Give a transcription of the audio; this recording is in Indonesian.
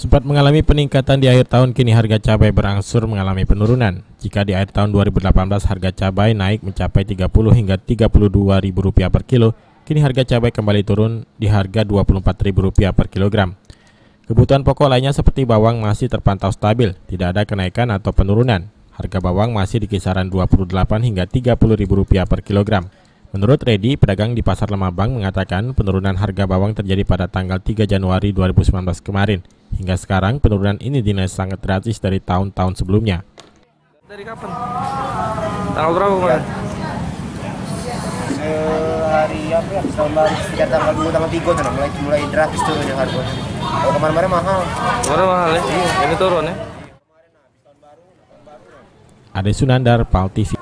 Sempat mengalami peningkatan di akhir tahun, kini harga cabai berangsur mengalami penurunan. Jika di akhir tahun 2018 harga cabai naik mencapai 30 hingga Rp32.000 per kilo, kini harga cabai kembali turun di harga Rp24.000 per kilogram. Kebutuhan pokok lainnya seperti bawang masih terpantau stabil, tidak ada kenaikan atau penurunan. Harga bawang masih di kisaran Rp28 hingga Rp30.000 per kilogram. Menurut Redi, pedagang di Pasar Lemabang mengatakan penurunan harga bawang terjadi pada tanggal 3 Januari 2019 kemarin. Hingga sekarang penurunan ini dinilai sangat drastis dari tahun-tahun sebelumnya. Dari kapan? Tanggal berapa kemarin? Hari apa ya? Tahun baru sekitar tanggal 2, tanggal 3 sana mulai drastis turunnya harganya. Kalau kemarin-kemarin mahal. Kemarin mahal ya? Iya. Ini turun ya? Ade Sunandar, PAL TV.